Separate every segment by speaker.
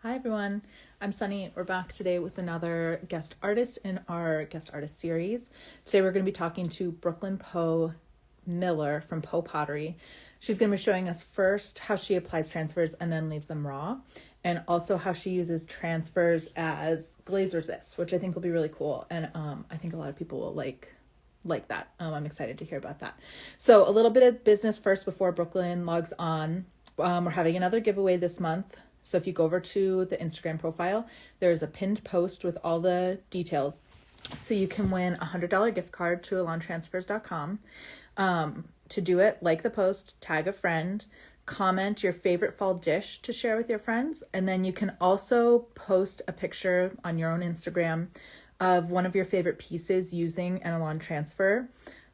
Speaker 1: Hi everyone, I'm Sunny. We're back today with another guest artist in our guest artist series. Today we're going to be talking to Brooklyn Poe Miller from Poe Pottery. She's going to be showing us first how she applies transfers and then leaves them raw, and also how she uses transfers as glaze resist, which I think will be really cool. And I think a lot of people will like that. I'm excited to hear about that. So a little bit of business first before Brooklyn logs on. We're having another giveaway this month. So if you go over to the Instagram profile, there's a pinned post with all the details. So you can win a $100 gift card to elantransfers.com. To do it, like the post, tag a friend, comment your favorite fall dish to share with your friends. And then you can also post a picture on your own Instagram of one of your favorite pieces using an Elan transfer.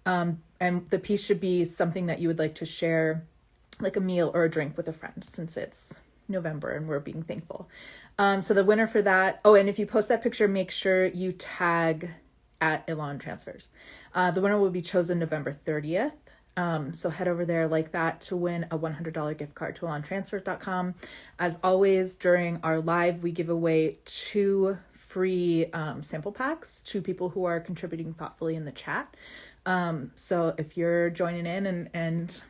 Speaker 1: And the piece should be something that you would like to share, like a meal or a drink with a friend, since it's November and we're being thankful. So the winner for that, and if you post that picture, make sure you tag at Elan Transfers. The winner will be chosen November 30th. So head over there like that to win a $100 gift card to elantransfers.com. As always, during our live, we give away 2 free sample packs to people who are contributing thoughtfully in the chat. So if you're joining in and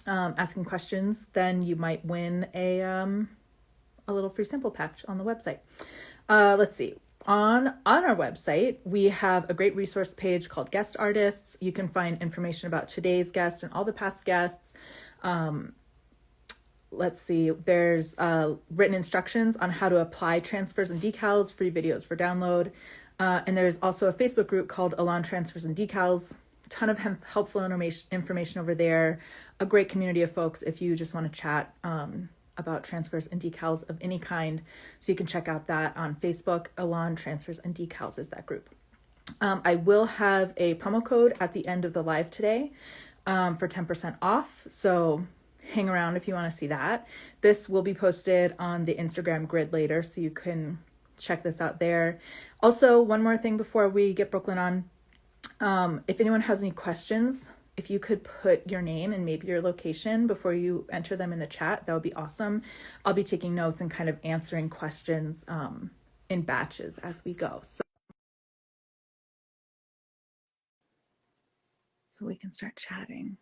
Speaker 1: asking questions, then you might win a little free sample pack on the website. Let's see. On our website, we have a great resource page called Guest Artists. You can find information about today's guest and all the past guests. Let's see. There's written instructions on how to apply transfers and decals, free videos for download. And there's also a Facebook group called Elan Transfers and Decals. Ton of helpful information over there. A great community of folks if you just want to chat about transfers and decals of any kind. So you can check out that on Facebook. Elan Transfers and Decals is that group. I will have a promo code at the end of the live today for 10% off. So hang around if you want to see that. This will be posted on the Instagram grid later, so you can check this out there. Also, one more thing before we get Brooklyn on. If anyone has any questions, if you could put your name and maybe your location before you enter them in the chat, that would be awesome. I'll be taking notes and kind of answering questions in batches as we go. So we can start chatting.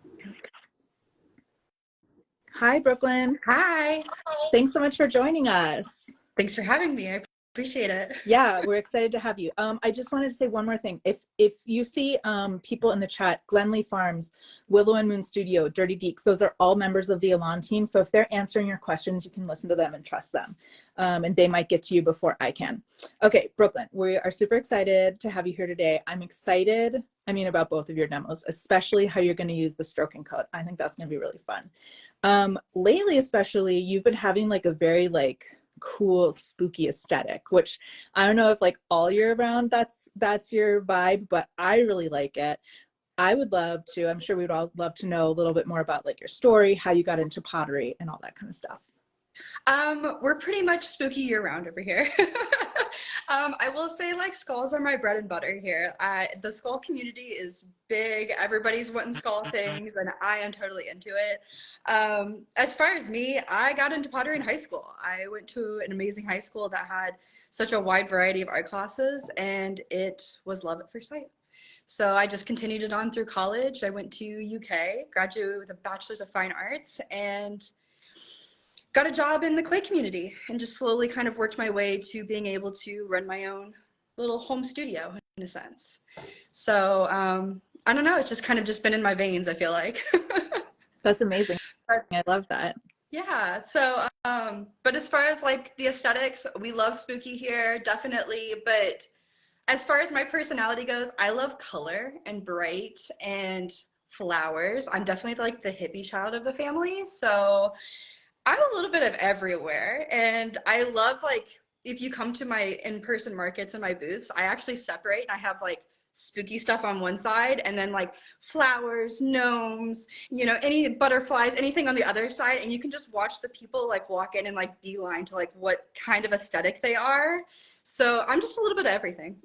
Speaker 1: Here we go. Hi, Brooklyn.
Speaker 2: Hi.
Speaker 1: Thanks so much for joining us.
Speaker 2: Thanks for having me. I appreciate it.
Speaker 1: Yeah, we're excited to have you. I just wanted to say one more thing. If you see people in the chat, Glenlee Farms, Willow and Moon Studio, Dirty Deeks, those are all members of the Elan team. So if they're answering your questions, you can listen to them and trust them. And they might get to you before I can. Okay, Brooklyn, we are super excited to have you here today. I'm excited, about both of your demos, especially how you're going to use the stroke and cut. I think that's going to be really fun. Lately, especially, you've been having a very cool spooky aesthetic, which I don't know if all year round that's your vibe, but I really like it. I would love to, I'm sure we'd all love to know a little bit more about your story, how you got into pottery and all that kind of stuff.
Speaker 2: We're pretty much spooky year round over here. I will say skulls are my bread and butter here. The skull community is big. Everybody's wanting skull things and I am totally into it. As far as me, I got into pottery in high school. I went to an amazing high school that had such a wide variety of art classes, and it was love at first sight. So I just continued it on through college. I went to UK, graduated with a bachelor's of fine arts, and got a job in the clay community, and just slowly kind of worked my way to being able to run my own little home studio in a sense. So I don't know, it's just kind of just been in my veins, I feel like.
Speaker 1: That's amazing. I love that.
Speaker 2: Yeah. So but as far as the aesthetics, we love spooky here, definitely. But as far as my personality goes, I love color and bright and flowers. I'm definitely the hippie child of the family. So I'm a little bit of everywhere, and I love if you come to my in-person markets and my booths, I actually separate, and I have spooky stuff on one side and then flowers, gnomes, any butterflies, anything on the other side, and you can just watch the people walk in and beeline to what kind of aesthetic they are. So I'm just a little bit of everything.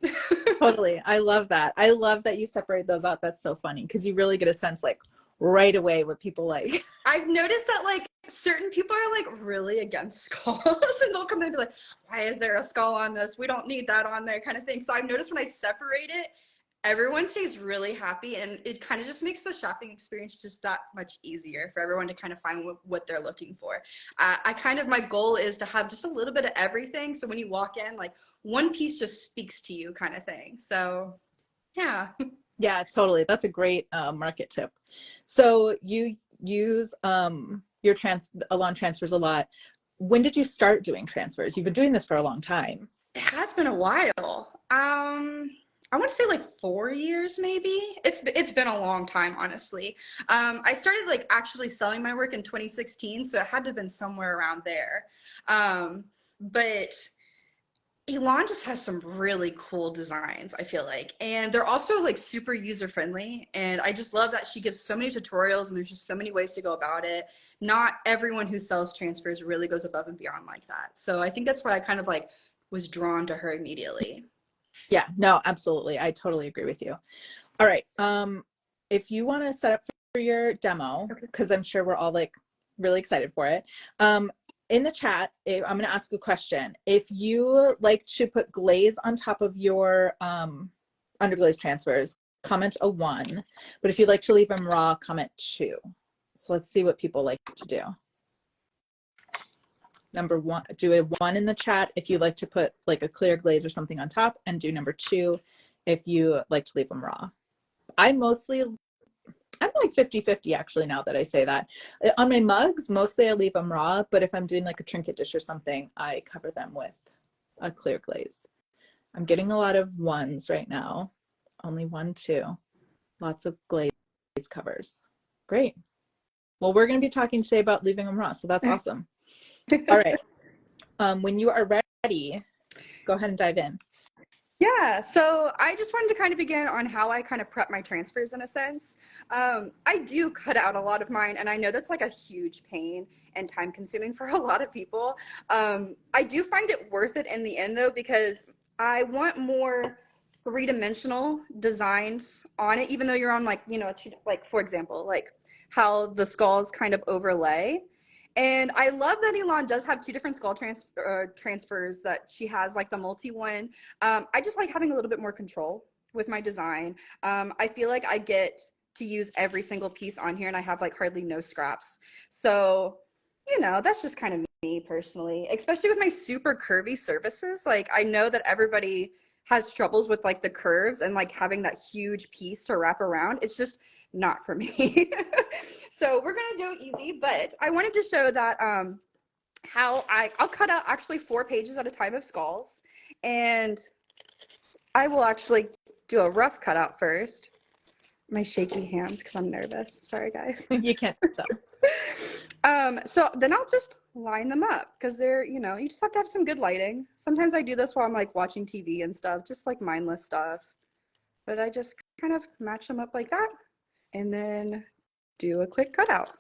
Speaker 1: Totally. I love that. I love that you separate those out. That's so funny because you really get a sense right away what people like.
Speaker 2: I've noticed that like certain people are like really against skulls and they'll come in and be like, why is there a skull on this? We don't need that on there kind of thing. So I've noticed when I separate it, everyone stays really happy and it kind of just makes the shopping experience just that much easier for everyone to kind of find what they're looking for. I kind of, my goal is to have just a little bit of everything. So when you walk in, like one piece just speaks to you kind of thing. So yeah.
Speaker 1: Yeah, totally. That's a great market tip. So you use your Elan transfers a lot. When did you start doing transfers? You've been doing this for a long time.
Speaker 2: It has been a while. I want to say like 4 years, maybe. It's been a long time, honestly. I started like actually selling my work in 2016, so it had to have been somewhere around there. But Elan just has some really cool designs, I feel like. And they're also like super user friendly. And I just love that she gives so many tutorials and there's just so many ways to go about it. Not everyone who sells transfers really goes above and beyond like that. So I think that's why I kind of like was drawn to her immediately.
Speaker 1: Yeah, no, absolutely. I totally agree with you. All right. If you want to set up for your demo,
Speaker 2: Okay.
Speaker 1: because I'm sure we're all like really excited for it. In the chat, I'm going to ask a question. If you like to put glaze on top of your underglaze transfers, comment a 1. But if you'd like to leave them raw, comment 2. So let's see what people like to do. Number 1, do a 1 in the chat if you like to put like a clear glaze or something on top, and do number 2 if you like to leave them raw. I'm like 50-50 actually, now that I say that. On my mugs, mostly I leave them raw, but if I'm doing like a trinket dish or something, I cover them with a clear glaze. I'm getting a lot of 1s right now. Only 1, 2. Lots of glaze covers. Great. Well, we're going to be talking today about leaving them raw, so that's awesome. All right. When you are ready, go ahead and dive in.
Speaker 2: Yeah, so I just wanted to kind of begin on how I kind of prep my transfers in a sense. I do cut out a lot of mine, and I know that's like a huge pain and time consuming for a lot of people. I do find it worth it in the end though, because I want more three-dimensional designs on it, even though you're on like, like for example, like how the skulls kind of overlay. And I love that Elan does have two different skull transfers that she has, like the multi one. I just like having a little bit more control with my design. I feel like I get to use every single piece on here and I have like hardly no scraps. So, that's just kind of me personally, especially with my super curvy surfaces. Like I know that everybody has troubles with like the curves and like having that huge piece to wrap around. It's just not for me. So we're gonna go easy, but I wanted to show that how I'll cut out actually 4 pages at a time of skulls, and I will actually do a rough cutout first. My shaky hands because I'm nervous. Sorry, guys.
Speaker 1: You can't tell.
Speaker 2: So then I'll just line them up because they're, you just have to have some good lighting. Sometimes I do this while I'm like watching TV and stuff, just like mindless stuff. But I just kind of match them up like that and then do a quick cutout.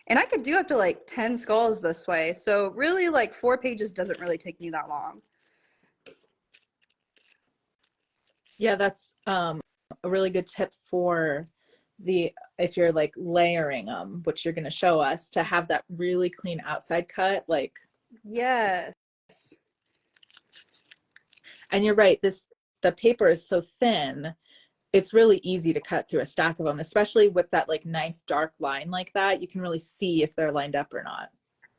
Speaker 2: And I could do up to like 10 skulls this way. So really like 4 pages doesn't really take me that long.
Speaker 1: Yeah, that's a really good tip for if you're like layering them, which you're going to show us, to have that really clean outside cut. Like,
Speaker 2: yes.
Speaker 1: And you're right, the paper is so thin, it's really easy to cut through a stack of them, especially with that like nice dark line like that. You can really see if they're lined up or not.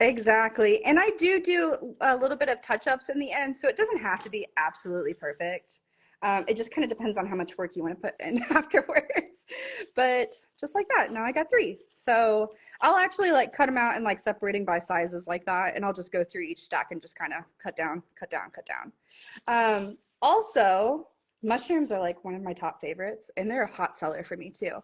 Speaker 2: Exactly. And I do a little bit of touch-ups in the end, so it doesn't have to be absolutely perfect. It just kind of depends on how much work you want to put in afterwards. But just like that, now I got 3. So I'll actually like cut them out and like separating by sizes like that, and I'll just go through each stack and just kind of cut down, cut down, cut down. Also, mushrooms are like one of my top favorites, and they're a hot seller for me too.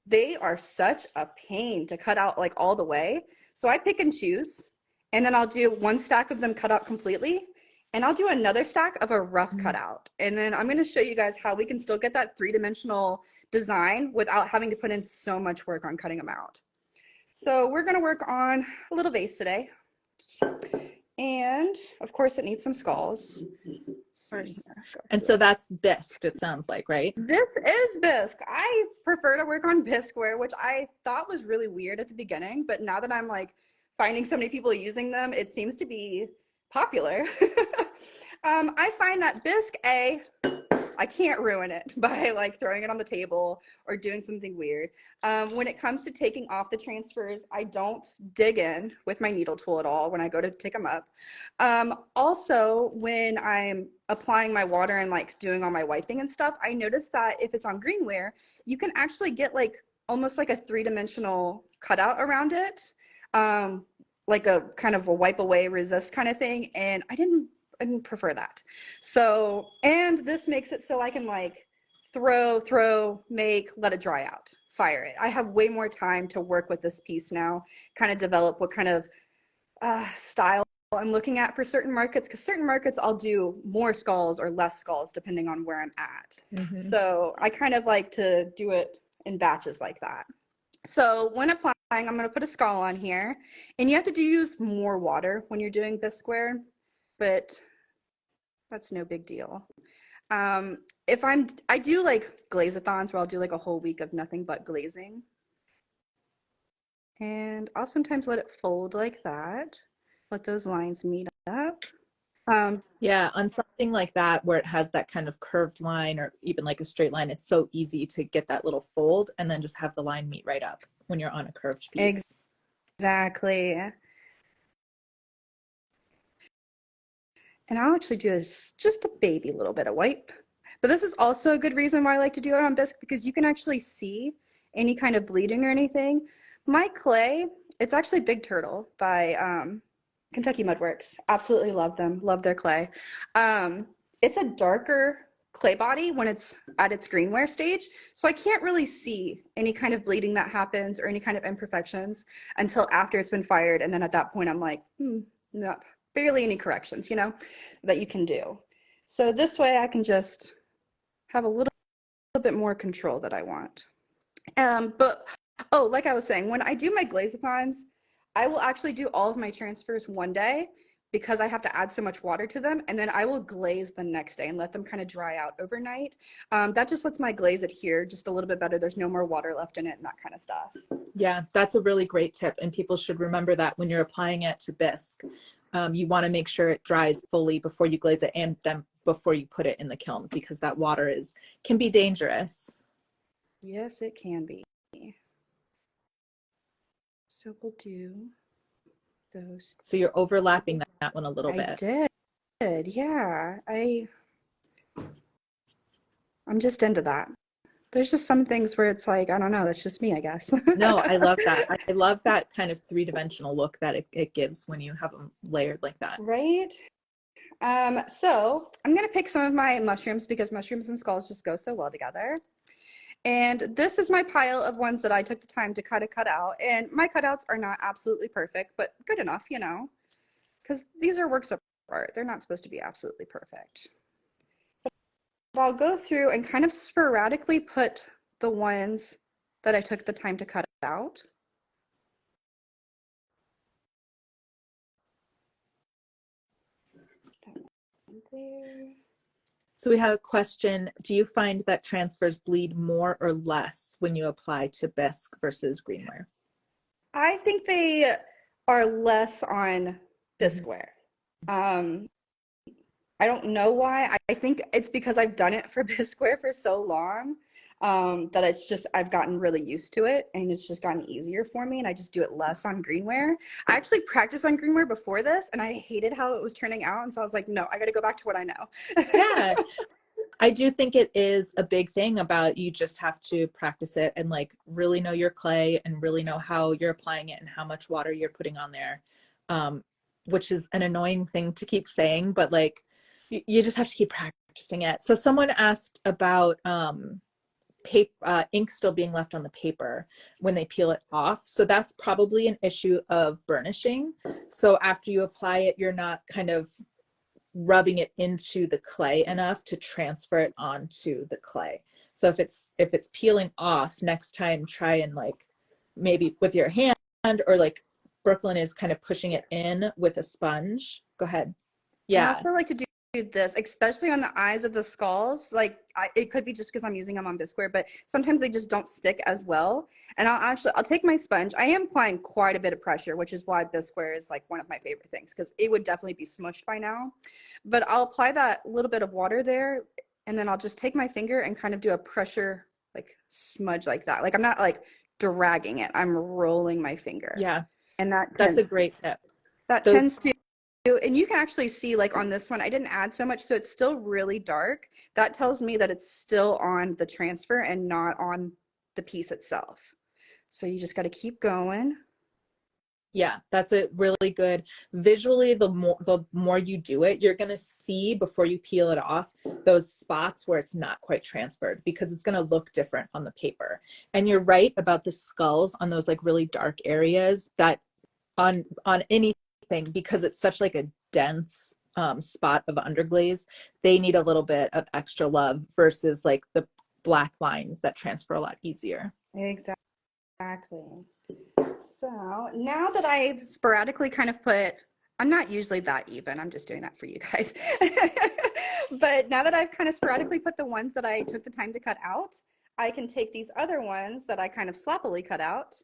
Speaker 2: They are such a pain to cut out like all the way. So I pick and choose, and then I'll do 1 stack of them cut out completely, and I'll do another stack of a rough cutout. And then I'm going to show you guys how we can still get that 3-dimensional design without having to put in so much work on cutting them out. So we're going to work on a little vase today. And of course it needs some skulls.
Speaker 1: And so that's bisque, it sounds like, right?
Speaker 2: This is bisque. I prefer to work on bisqueware, which I thought was really weird at the beginning, but now that I'm like finding so many people using them, it seems to be popular. I find that bisque, I can't ruin it by like throwing it on the table or doing something weird. When it comes to taking off the transfers, I don't dig in with my needle tool at all when I go to take them up. Also, when I'm applying my water and like doing all my wiping and stuff, I notice that if it's on greenware, you can actually get like almost like a three-dimensional cutout around it, like a kind of a wipe away resist kind of thing. And I didn't prefer that. So, and this makes it so I can like throw, make, let it dry out, fire it. I have way more time to work with this piece now, kind of develop what kind of style I'm looking at for certain markets, because certain markets I'll do more skulls or less skulls depending on where I'm at. Mm-hmm. So I kind of like to do it in batches like that. So when applying, I'm going to put a skull on here, and you have to use more water when you're doing bisqueware, but that's no big deal. I do like glaze-a-thons where I'll do like a whole week of nothing but glazing. And I'll sometimes let it fold like that. Let those lines meet up.
Speaker 1: Yeah, on something like that where it has that kind of curved line or even like a straight line, it's so easy to get that little fold and then just have the line meet right up when you're on a curved piece.
Speaker 2: Exactly. And I'll actually do just a baby little bit of wipe. But this is also a good reason why I like to do it on bisque, because you can actually see any kind of bleeding or anything. My clay, it's actually Big Turtle by Kentucky Mudworks. Absolutely love them. Love their clay. It's a darker clay body when it's at its greenware stage. So I can't really see any kind of bleeding that happens or any kind of imperfections until after it's been fired. And then at that point, I'm like, nope, barely any corrections, you know, that you can do. So this way I can just have a little bit more control that I want. But like I was saying, when I do my glaze-a-thons, I will actually do all of my transfers one day because I have to add so much water to them, and then I will glaze the next day and let them kind of dry out overnight. That just lets my glaze adhere just a little bit better. There's no more water left in it and that kind of stuff.
Speaker 1: Yeah, that's a really great tip, and people should remember that when you're applying it to bisque. You want to make sure it dries fully before you glaze it and then before you put it in the kiln, because that water can be dangerous.
Speaker 2: Yes, it can be. So we'll do those.
Speaker 1: So you're overlapping that one a little bit.
Speaker 2: I did, yeah. I'm just into that. There's just some things where it's like, I don't know, that's just me, I guess.
Speaker 1: No, I love that. I love that kind of three-dimensional look that it gives when you have them layered like that.
Speaker 2: Right. So I'm going to pick some of my mushrooms because mushrooms and skulls just go so well together. And this is my pile of ones that I took the time to cut out. And my cutouts are not absolutely perfect, but good enough, you know, because these are works of art. They're not supposed to be absolutely perfect. But I'll go through and kind of sporadically put the ones that I took the time to cut out. There.
Speaker 1: So we have a question. Do you find that transfers bleed more or less when you apply to bisque versus greenware?
Speaker 2: I think they are less on bisqueware. I don't know why. I think it's because I've done it for bisqueware for so long that it's just, I've gotten really used to it and it's just gotten easier for me, and I just do it less on greenware. I actually practiced on greenware before this and I hated how it was turning out. And so I was like, no, I got to go back to what I know.
Speaker 1: Yeah. I do think it is a big thing about you just have to practice it and like really know your clay and really know how you're applying it and how much water you're putting on there, which is an annoying thing to keep saying, but like you just have to keep practicing it. So someone asked about ink still being left on the paper when they peel it off. So that's probably an issue of burnishing. So after you apply it, you're not kind of rubbing it into the clay enough to transfer it onto the clay. So if it's peeling off, next time try and like maybe with your hand or like Brooklyn is kind of pushing it in with a sponge. Go ahead.
Speaker 2: I
Speaker 1: Yeah.
Speaker 2: also like to do this, especially on the eyes of the skulls. Like it could be just because I'm using them on Bisqueware, but sometimes they just don't stick as well. And I'll take my sponge. I am applying quite a bit of pressure, which is why Bisqueware is like one of my favorite things because it would definitely be smushed by now. But I'll apply that little bit of water there, and then I'll just take my finger and kind of do a pressure like smudge like that. Like I'm not like dragging it. I'm rolling my finger.
Speaker 1: Yeah.
Speaker 2: And
Speaker 1: That's a great tip.
Speaker 2: that
Speaker 1: Those
Speaker 2: tends to, and you can actually see like on this one, I didn't add so much, so it's still really dark. That tells me that it's still on the transfer and not on the piece itself. So you just got to keep going.
Speaker 1: Yeah, that's a really good visually. The more you do it, you're gonna see before you peel it off those spots where it's not quite transferred because it's gonna look different on the paper. And you're right about the skulls on those like really dark areas that on anything because it's such like a dense spot of underglaze, they need a little bit of extra love versus like the black lines that transfer a lot easier.
Speaker 2: Exactly. So now that I've sporadically kind of put, I'm not usually that even, I'm just doing that for you guys. But now that I've kind of sporadically put the ones that I took the time to cut out, I can take these other ones that I kind of sloppily cut out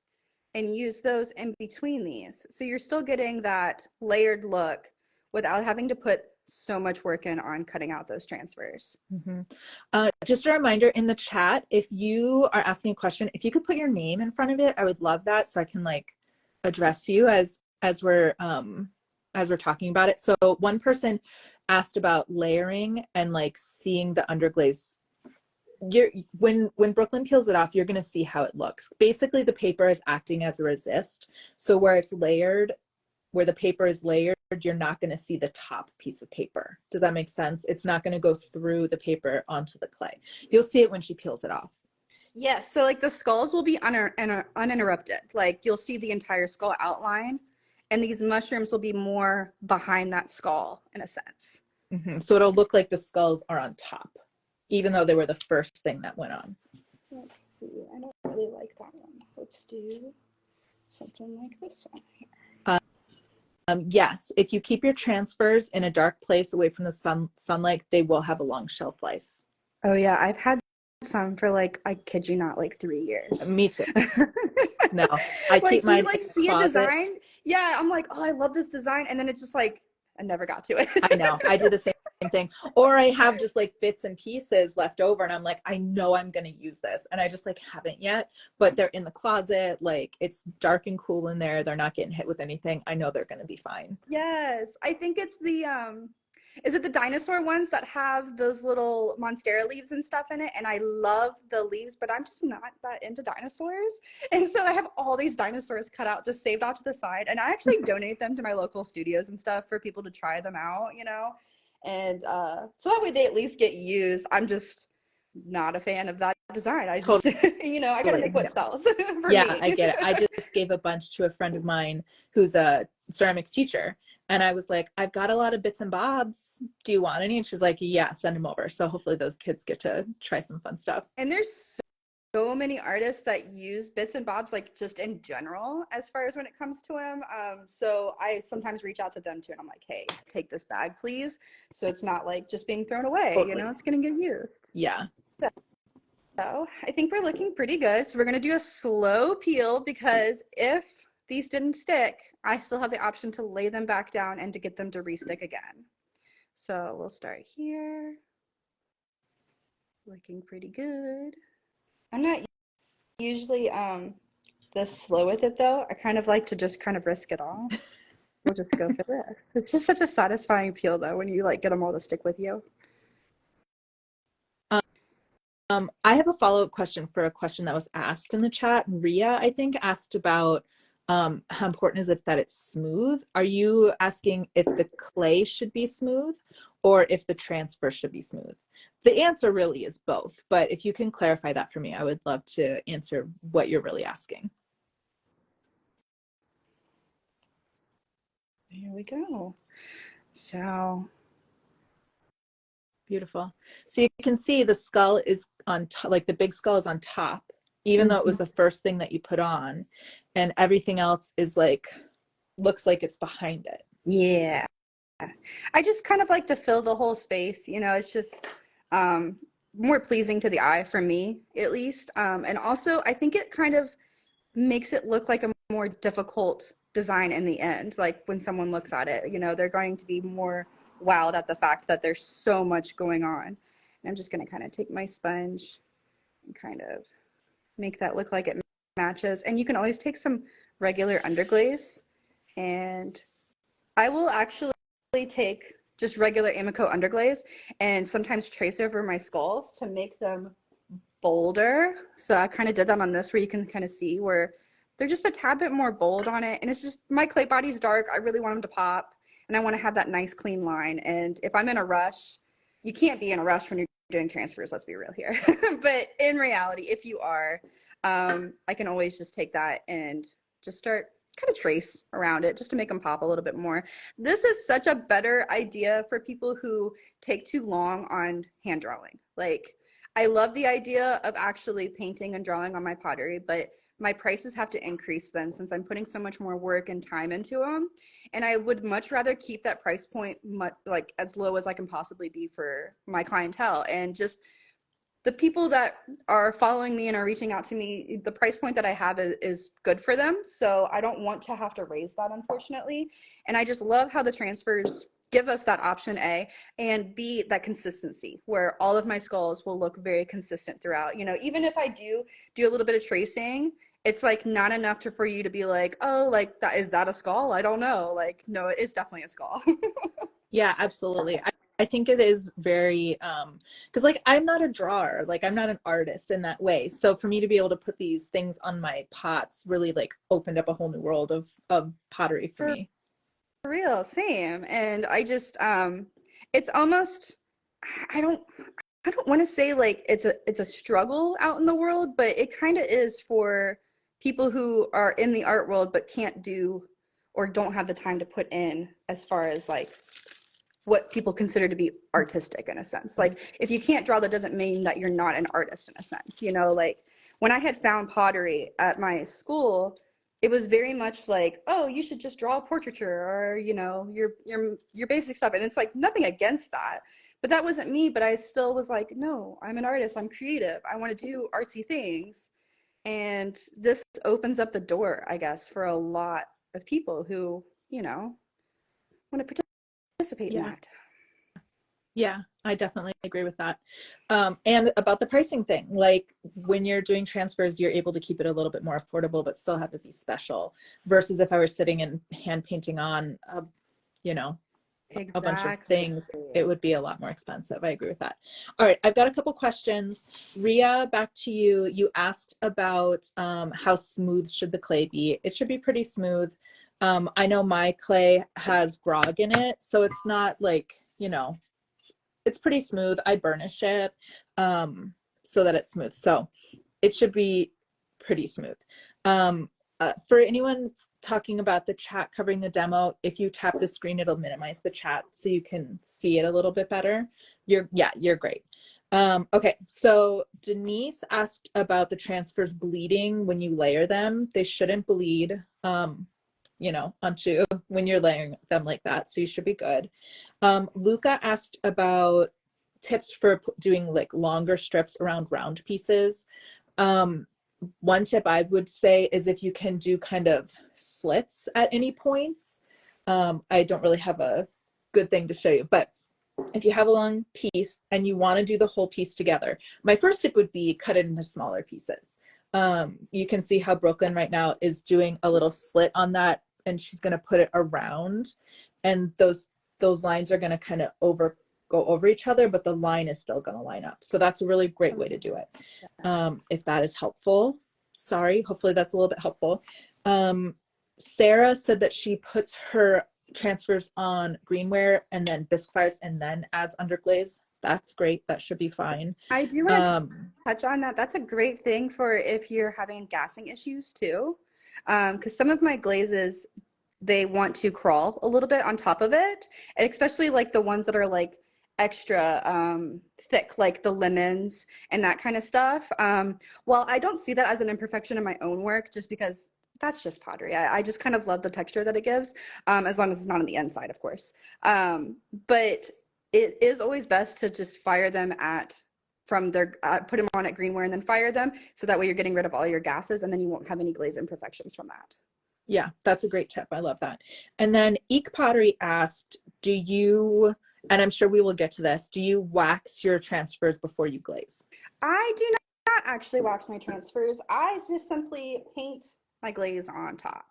Speaker 2: and use those in between these. So you're still getting that layered look without having to put so much work in on cutting out those transfers.
Speaker 1: Mm-hmm. Just a reminder in the chat, if you are asking a question, if you could put your name in front of it, I would love that so I can like address you as we're talking about it. So one person asked about layering and like seeing the underglaze. When Brooklyn peels it off, you're going to see how it looks. Basically, the paper is acting as a resist. So where it's layered, where the paper is layered, you're not going to see the top piece of paper. Does that make sense? It's not going to go through the paper onto the clay. You'll see it when she peels it off.
Speaker 2: Yes, so like the skulls will be uninterrupted. Like you'll see the entire skull outline, and these mushrooms will be more behind that skull in a sense.
Speaker 1: Mm-hmm. So it'll look like the skulls are on top, even though they were the first thing that went on.
Speaker 2: Let's see, I don't really like that one. Let's do something like this one here.
Speaker 1: Yes, if you keep your transfers in a dark place away from the sunlight, they will have a long shelf life.
Speaker 2: Oh yeah, I've had some for like, I kid you not, like 3 years.
Speaker 1: Me too. No, I
Speaker 2: Like
Speaker 1: keep mine
Speaker 2: you
Speaker 1: in
Speaker 2: like
Speaker 1: the
Speaker 2: see a
Speaker 1: closet.
Speaker 2: design, yeah, I'm like, oh, I love this design, and then it's just like I never got to it.
Speaker 1: I know, I do the same thing. Or I have just like bits and pieces left over and I'm like, I know I'm going to use this. And I just like haven't yet, but they're in the closet. Like it's dark and cool in there. They're not getting hit with anything. I know they're going to be fine.
Speaker 2: Yes, I think it's the is it the dinosaur ones that have those little monstera leaves and stuff in it? And I love the leaves, but I'm just not that into dinosaurs. And so I have all these dinosaurs cut out, just saved off to the side. And I actually donate them to my local studios and stuff for people to try them out, you know? And so that way they at least get used. I'm just not a fan of that design. I just,
Speaker 1: Totally.
Speaker 2: you know, I gotta make what sells for
Speaker 1: Yeah,
Speaker 2: me.
Speaker 1: I get it. I just gave a bunch to a friend of mine who's a ceramics teacher. And I was like, I've got a lot of bits and bobs. Do you want any? And she's like, yeah, send them over. So hopefully those kids get to try some fun stuff.
Speaker 2: And there's so many artists that use bits and bobs, like just in general, as far as when it comes to them. So I sometimes reach out to them too, and I'm like, hey, take this bag, please. So it's not like just being thrown away,
Speaker 1: Totally.
Speaker 2: you know, it's going to get used.
Speaker 1: Yeah.
Speaker 2: So I think we're looking pretty good. So we're going to do a slow peel because if these didn't stick, I still have the option to lay them back down and to get them to restick again. So we'll start here. Looking pretty good. I'm not usually this slow with it though. I kind of like to just kind of risk it all. We'll just go for this. It's just such a satisfying peel though when you like get them all to stick with you.
Speaker 1: I have a follow-up question for a question that was asked in the chat. Ria, I think, asked about how important is it that it's smooth? Are you asking if the clay should be smooth or if the transfer should be smooth? The answer really is both, but if you can clarify that for me, I would love to answer what you're really asking.
Speaker 2: Here we go. So
Speaker 1: beautiful. So you can see the skull is on top, like the big skull is on top, even though it was the first thing that you put on, and everything else is like looks like it's behind it.
Speaker 2: Yeah. I just kind of like to fill the whole space, it's just um, more pleasing to the eye for me, at least. And also, I think it kind of makes it look like a more difficult design in the end. Like when someone looks at it, they're going to be more wowed at the fact that there's so much going on. And I'm just going to kind of take my sponge and kind of make that look like it matches. And you can always take some regular underglaze, and I will actually take just regular Amico underglaze and sometimes trace over my skulls to make them bolder. So I kind of did that on this, where you can kind of see where they're just a tad bit more bold on it. And it's just, my clay body's dark. I really want them to pop, and I want to have that nice clean line. And if I'm in a rush, you can't be in a rush when you're doing transfers, let's be real here. But in reality, if you are, I can always just take that and just start kind of trace around it just to make them pop a little bit more. This is such a better idea for people who take too long on hand drawing. Like, I love the idea of actually painting and drawing on my pottery, but my prices have to increase then, since I'm putting so much more work and time into them. And I would much rather keep that price point like as low as I can possibly be for my clientele. And just the people that are following me and are reaching out to me, the price point that I have is good for them. So I don't want to have to raise that, unfortunately. And I just love how the transfers give us that option A, and B, that consistency where all of my skulls will look very consistent throughout. Even if I do a little bit of tracing, it's like not enough for you to be like, oh, like that, is that a skull? I don't know. Like, no, it is definitely a skull.
Speaker 1: Yeah, absolutely. I think it is very because like I'm not a drawer, like I'm not an artist in that way. So for me to be able to put these things on my pots really like opened up a whole new world of pottery for me.
Speaker 2: For real, same. And I just it's almost, I don't I don't want to say like it's a struggle out in the world, but it kind of is for people who are in the art world but can't do or don't have the time to put in, as far as like what people consider to be artistic in a sense. Like, if you can't draw, that doesn't mean that you're not an artist in a sense. Like when I had found pottery at my school, it was very much like, oh, you should just draw a portraiture, or your basic stuff. And it's like nothing against that, but that wasn't me. But I still was like, no, I'm an artist. I'm creative. I want to do artsy things. And this opens up the door, I guess, for a lot of people who want to participate in
Speaker 1: Yeah.
Speaker 2: that.
Speaker 1: Yeah, I definitely agree with that. And about the pricing thing, like when you're doing transfers, you're able to keep it a little bit more affordable, but still have to be special. Versus if I were sitting and hand painting on, you know, a bunch of
Speaker 2: Exactly.
Speaker 1: things, it would be a lot more expensive. I agree with that. All right, I've got a couple questions. Ria, back to you. You asked about how smooth should the clay be? It should be pretty smooth. I know my clay has grog in it, so it's not like, it's pretty smooth. I burnish it so that it's smooth. So it should be pretty smooth. For anyone talking about the chat covering the demo, if you tap the screen, it'll minimize the chat so you can see it a little bit better. You're great. Okay, so Denise asked about the transfers bleeding when you layer them. They shouldn't bleed, onto when you're layering them like that. So you should be good. Luca asked about tips for doing like longer strips around round pieces. One tip I would say is if you can do kind of slits at any points. I don't really have a good thing to show you, but if you have a long piece and you want to do the whole piece together, my first tip would be cut it into smaller pieces. You can see how Brooklyn right now is doing a little slit on that, and she's going to put it around, and those lines are going to kind of go over each other, but the line is still going to line up. So that's a really great way to do it. If that is helpful. Sorry, hopefully that's a little bit helpful. Sarah said that she puts her transfers on greenware and then bisque fires and then adds underglaze. That's great. That should be fine.
Speaker 2: I do want to touch on that. That's a great thing for if you're having gassing issues too. Because some of my glazes, they want to crawl a little bit on top of it, and especially like the ones that are like extra thick, like the lemons and that kind of stuff. While I don't see that as an imperfection in my own work, just because that's just pottery. I just kind of love the texture that it gives, as long as it's not on the inside, of course. But it is always best to just fire them from their put them on at greenware and then fire them, so that way you're getting rid of all your gases, and then you won't have any glaze imperfections from that.
Speaker 1: Yeah, that's a great tip. I love that. And then Eek Pottery asked, do you, and I'm sure we will get to this, do you wax your transfers before you glaze?
Speaker 2: I do not actually wax my transfers. I just simply paint my glaze on top.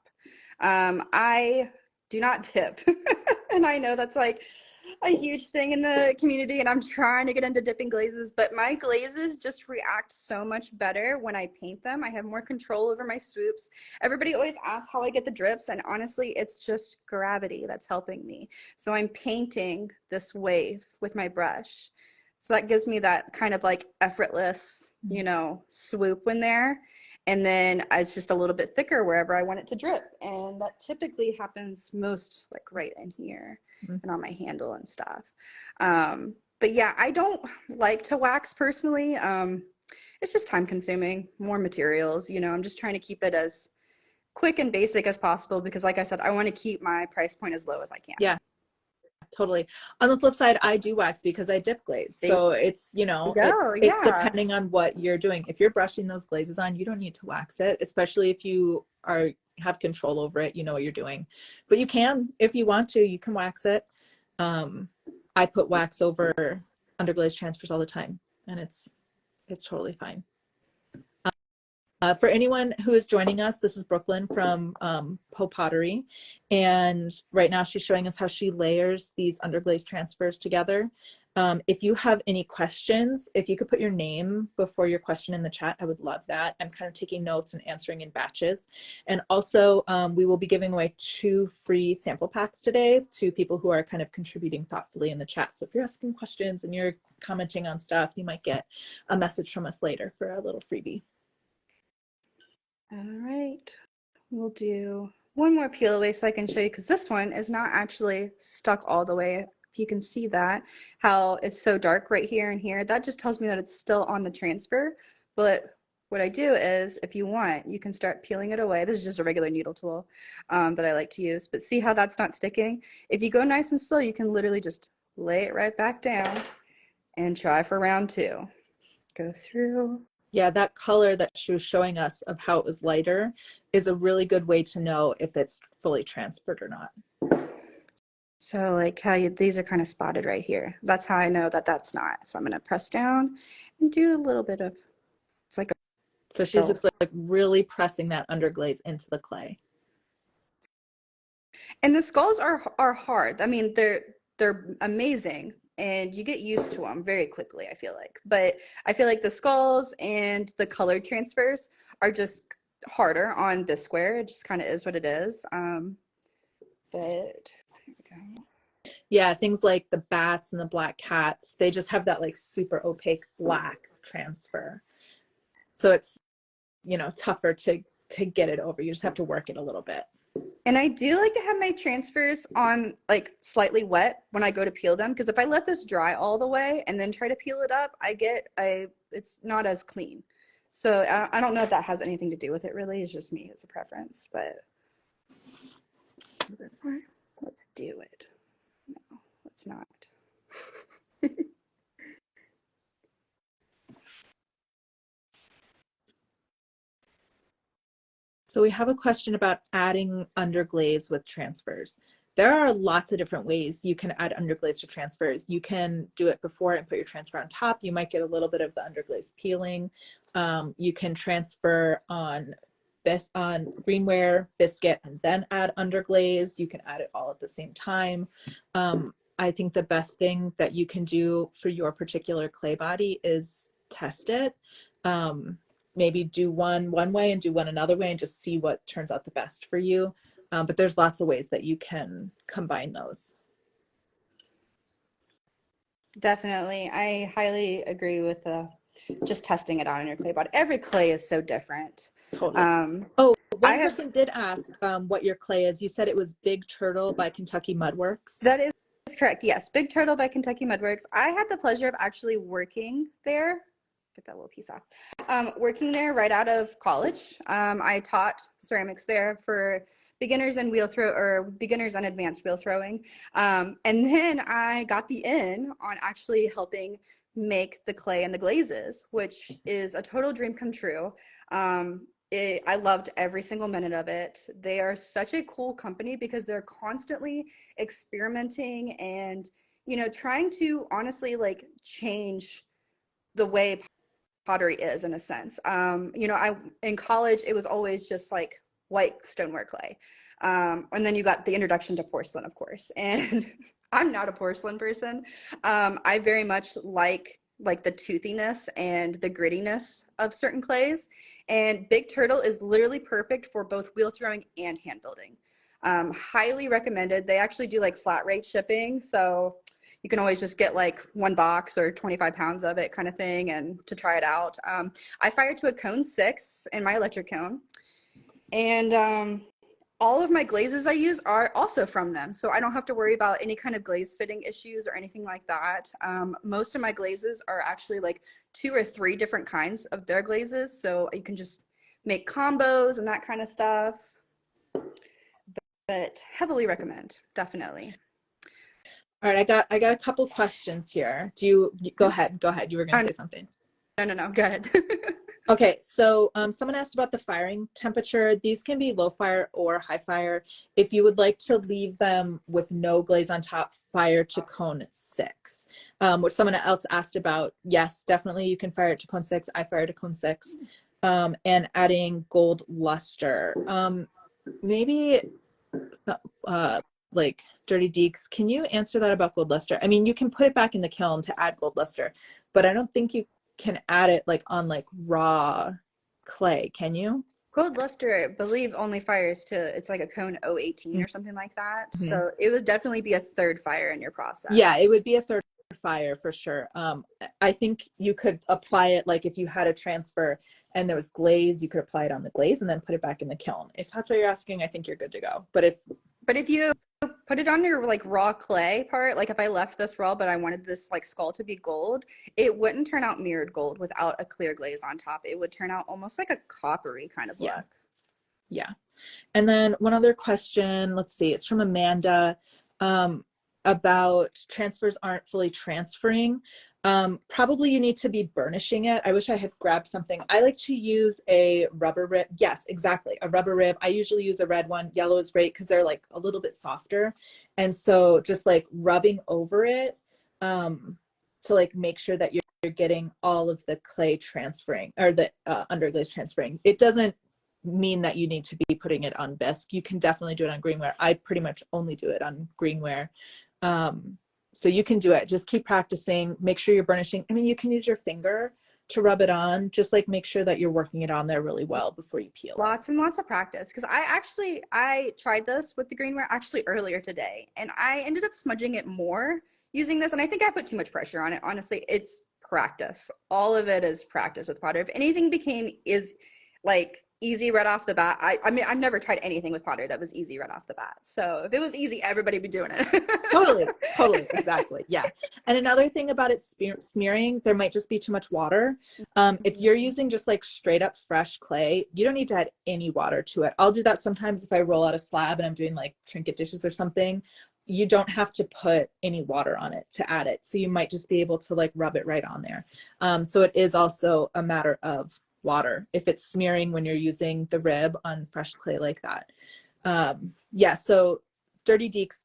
Speaker 2: I do not dip. And I know that's like a huge thing in the community, and I'm trying to get into dipping glazes, but my glazes just react so much better when I paint them. I have more control over my swoops. Everybody always asks how I get the drips, and honestly, it's just gravity that's helping me. So I'm painting this wave with my brush. So that gives me that kind of like effortless, swoop in there. And then it's just a little bit thicker wherever I want it to drip. And that typically happens most like right in here and on my handle and stuff. But yeah, I don't like to wax personally. It's just time consuming, more materials, I'm just trying to keep it as quick and basic as possible, because like I said, I want to keep my price point as low as I can.
Speaker 1: Yeah, totally. On the flip side, I do wax because I dip glaze. So it's, it's depending on what you're doing. If you're brushing those glazes on, you don't need to wax it, especially if you have control over it, you know what you're doing. But you can, if you want to, you can wax it. I put wax over underglaze transfers all the time, and it's totally fine. For anyone who is joining us, this is Brooklyn from Poe Pottery, and right now she's showing us how she layers these underglaze transfers together. If you have any questions, if you could put your name before your question in the chat, I would love that. I'm kind of taking notes and answering in batches. And also, we will be giving away 2 free sample packs today to people who are kind of contributing thoughtfully in the chat. So if you're asking questions and you're commenting on stuff, you might get a message from us later for a little freebie.
Speaker 2: All right, we'll do one more peel away so I can show you, because this one is not actually stuck all the way. If you can see that, how it's so dark right here and here, that just tells me that it's still on the transfer. But what I do is, if you want, you can start peeling it away. This is just a regular needle tool that I like to use. But see how that's not sticking? If you go nice and slow, you can literally just lay it right back down and try for round 2. Go through.
Speaker 1: Yeah, that color that she was showing us of how it was lighter is a really good way to know if it's fully transferred or not.
Speaker 2: So like how these are kind of spotted right here. That's how I know that that's not. So I'm going to press down and do a little bit of, it's like
Speaker 1: so she's just like really pressing that underglaze into the clay.
Speaker 2: And the skulls are hard. I mean, they're amazing, and you get used to them very quickly, I feel like. But I feel like the skulls and the color transfers are just harder on Bisqueware. It just kind of is what it is. But here we go.
Speaker 1: Yeah, things like the bats and the black cats, they just have that like super opaque black transfer. So it's, tougher to get it over. You just have to work it a little bit.
Speaker 2: And I do like to have my transfers on like slightly wet when I go to peel them, because if I let this dry all the way and then try to peel it up, it's not as clean. So I don't know if that has anything to do with it really. It's just me, it's a preference, but let's do it. No, let's not.
Speaker 1: So we have a question about adding underglaze with transfers. There are lots of different ways you can add underglaze to transfers. You can do it before and put your transfer on top. You might get a little bit of the underglaze peeling. You can transfer on greenware, biscuit, and then add underglaze. You can add it all at the same time. I think the best thing that you can do for your particular clay body is test it. Maybe do one way and do one another way and just see what turns out the best for you. But there's lots of ways that you can combine those.
Speaker 2: Definitely. I highly agree with just testing it out on your clay body. Every clay is so different.
Speaker 1: Totally. One person did ask what your clay is. You said it was Big Turtle by Kentucky Mudworks.
Speaker 2: That is correct. Yes. Big Turtle by Kentucky Mudworks. I had the pleasure of actually working there get that little piece off. Working there right out of college. I taught ceramics there for beginners and beginners and advanced wheel throwing. And then I got the in on actually helping make the clay and the glazes, which is a total dream come true. I loved every single minute of it. They are such a cool company because they're constantly experimenting and, trying to honestly like change the way pottery is in a sense. In college, it was always just like white stoneware clay. And then you got the introduction to porcelain, of course. And I'm not a porcelain person. I very much like the toothiness and the grittiness of certain clays. And Big Turtle is literally perfect for both wheel throwing and hand building. Highly recommended. They actually do like flat rate shipping. So you can always just get like one box or 25 pounds of it kind of thing and to try it out. I fired to a cone 6 in my electric cone. And all of my glazes I use are also from them. So I don't have to worry about any kind of glaze fitting issues or anything like that. Most of my glazes are actually like 2 or 3 different kinds of their glazes. So you can just make combos and that kind of stuff. But heavily recommend, definitely.
Speaker 1: All right, I got a couple questions here. Go ahead. You were going to say something.
Speaker 2: No, go ahead.
Speaker 1: Okay, so someone asked about the firing temperature. These can be low fire or high fire. If you would like to leave them with no glaze on top, fire to cone 6. Which someone else asked about. Yes, definitely you can fire it to cone 6. I fire to cone 6. And adding gold luster. Maybe like Dirty Deeks, can you answer that about gold luster? I mean, you can put it back in the kiln to add gold luster, but I don't think you can add it like on like raw clay, can you?
Speaker 2: Gold luster, I believe, only fires to, it's like a cone 018 or something like that.
Speaker 1: Mm-hmm.
Speaker 2: So it would definitely be a third fire in your process.
Speaker 1: Yeah, it would be a third fire for sure. I think you could apply it like if you had a transfer and there was glaze, you could apply it on the glaze and then put it back in the kiln. If that's what you're asking, I think you're good to go. But
Speaker 2: if you put it on your like raw clay part, like if I left this raw but I wanted this like skull to be gold, it wouldn't turn out mirrored gold without a clear glaze on top. It would turn out almost like a coppery kind of look.
Speaker 1: Yeah. And then one other question, let's see, it's from Amanda, about transfers aren't fully transferring. Probably you need to be burnishing it. I wish I had grabbed something. I like to use a rubber rib. Yes, exactly. A rubber rib. I usually use a red one. Yellow is great because they're like a little bit softer. And so just like rubbing over it to like make sure that you're getting all of the clay transferring or the underglaze transferring. It doesn't mean that you need to be putting it on bisque. You can definitely do it on greenware. I pretty much only do it on greenware. So you can do it. Just keep practicing. Make sure you're burnishing. I mean, you can use your finger to rub it on. Just like make sure that you're working it on there really well before you peel.
Speaker 2: Lots and lots of practice. Because I tried this with the greenware actually earlier today, and I ended up smudging it more using this. And I think I put too much pressure on it. Honestly, it's practice. All of it is practice with pottery. If anything is like easy right off the bat, I mean, I've never tried anything with pottery that was easy right off the bat. So if it was easy, everybody would be doing it.
Speaker 1: Totally, exactly. Yeah. And another thing about it smearing, there might just be too much water. If you're using just like straight up fresh clay, you don't need to add any water to it. I'll do that sometimes if I roll out a slab and I'm doing like trinket dishes or something. You don't have to put any water on it to add it. So you might just be able to like rub it right on there. So it is also a matter of water if it's smearing when you're using the rib on fresh clay like that. Yeah, so Dirty Deeks,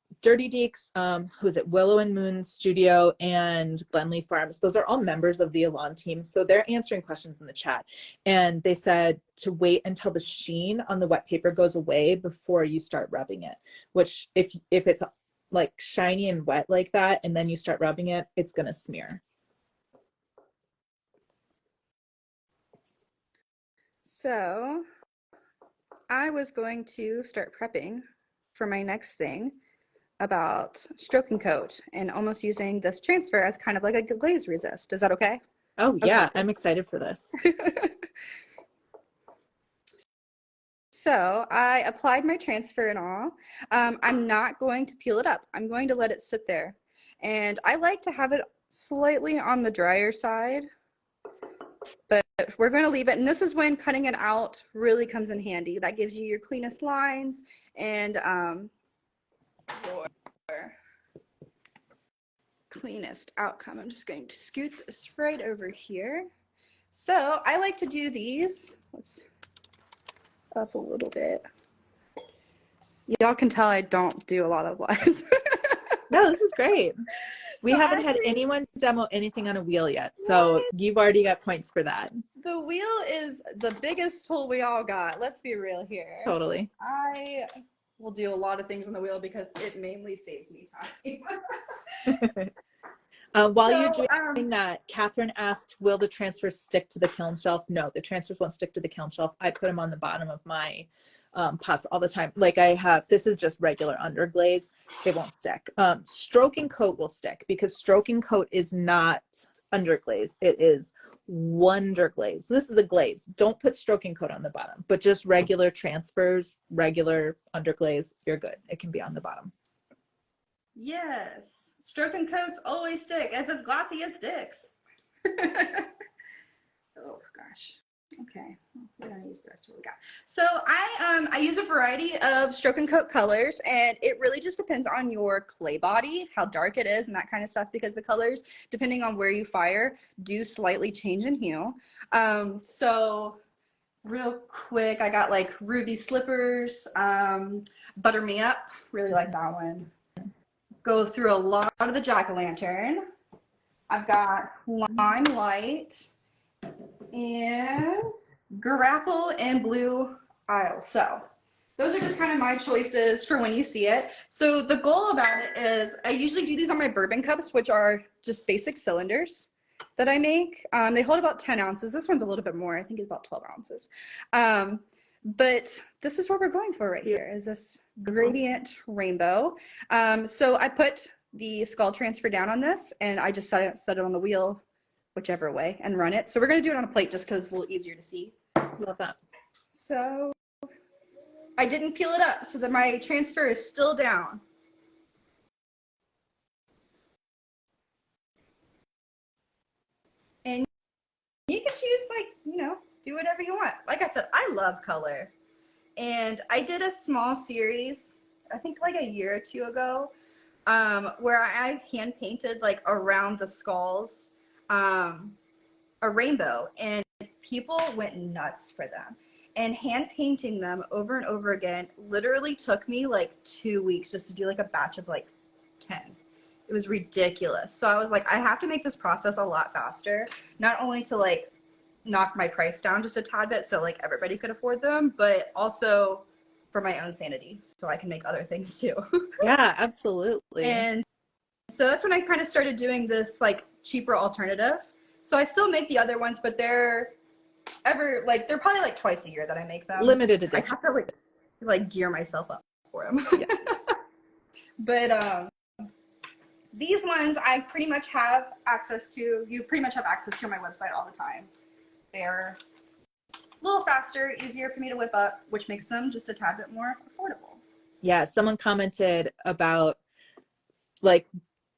Speaker 1: who is it? Willow and Moon Studio and Glenlee Farms. Those are all members of the Elan team. So they're answering questions in the chat. And they said to wait until the sheen on the wet paper goes away before you start rubbing it, which if it's like shiny and wet like that, and then you start rubbing it, it's going to smear.
Speaker 2: So I was going to start prepping for my next thing about stroke and coat and almost using this transfer as kind of like a glaze resist. Is that okay?
Speaker 1: Oh yeah, okay. I'm excited for this.
Speaker 2: So I applied my transfer and all. I'm not going to peel it up. I'm going to let it sit there. And I like to have it slightly on the drier side but we're going to leave it. And this is when cutting it out really comes in handy. That gives you your cleanest lines and your cleanest outcome. I'm just going to scoot this right over here. So I like to do these. Let's up a little bit. Y'all can tell I don't do a lot of lives.
Speaker 1: No, this is great. We
Speaker 2: So
Speaker 1: haven't had anyone demo anything on a wheel yet, so you've already got points for that.
Speaker 2: The wheel is the biggest tool we all got. Let's be real here.
Speaker 1: Totally.
Speaker 2: I will do a lot of things on the wheel because it mainly saves me time.
Speaker 1: While you're doing that, Catherine asked, will the transfers stick to the kiln shelf? No, the transfers won't stick to the kiln shelf. I put them on the bottom of my pots all the time. Like I have, this is just regular underglaze. They won't stick. Stroking coat will stick because stroking coat is not underglaze. It is wonderglaze. This is a glaze. Don't put stroking coat on the bottom, but just regular transfers, regular underglaze, you're good. It can be on the bottom.
Speaker 2: Yes. Stroking coats always stick. If it's glossy, it sticks. Oh gosh. Okay, we're gonna use the rest of what we got. So I use a variety of stroke and coat colors, and it really just depends on your clay body, how dark it is, and that kind of stuff, because the colors, depending on where you fire, do slightly change in hue. So real quick, I got like Ruby Slippers, Butter Me Up, really like that one. Go through a lot of the jack-o'-lantern. I've got Limelight and Grapple and Blue Isle. So those are just kind of my choices for when you see it. So the goal about it is I usually do these on my bourbon cups, which are just basic cylinders that I make. They hold about 10 ounces. This one's a little bit more. I think it's about 12 ounces. But this is what we're going for right here, is this gradient rainbow. So I put the skull transfer down on this, and I just set it on the wheel, whichever way, and run it. So we're going to do it on a plate just because it's a little easier to see.
Speaker 1: Love that.
Speaker 2: So I didn't peel it up so that my transfer is still down. And you can choose, like, you know, do whatever you want. Like I said, I love color. And I did a small series, I think like a year or two ago, where I hand painted like around the skulls a rainbow, and people went nuts for them. And hand painting them over and over again literally took me like 2 weeks just to do like a batch of like 10. It was ridiculous. So I was like, I have to make this process a lot faster, not only to like knock my price down just a tad bit so like everybody could afford them, but also for my own sanity so I can make other things too.
Speaker 1: Yeah, absolutely.
Speaker 2: And so that's when I kind of started doing this like cheaper alternative. So I still make the other ones, but they're probably like twice a year that I make them.
Speaker 1: Limited edition.
Speaker 2: I have to like gear myself up for them. Yeah. But these ones I pretty much have access to. You pretty much have access to on my website all the time. They're a little faster, easier for me to whip up, which makes them just a tad bit more affordable.
Speaker 1: Yeah, someone commented about like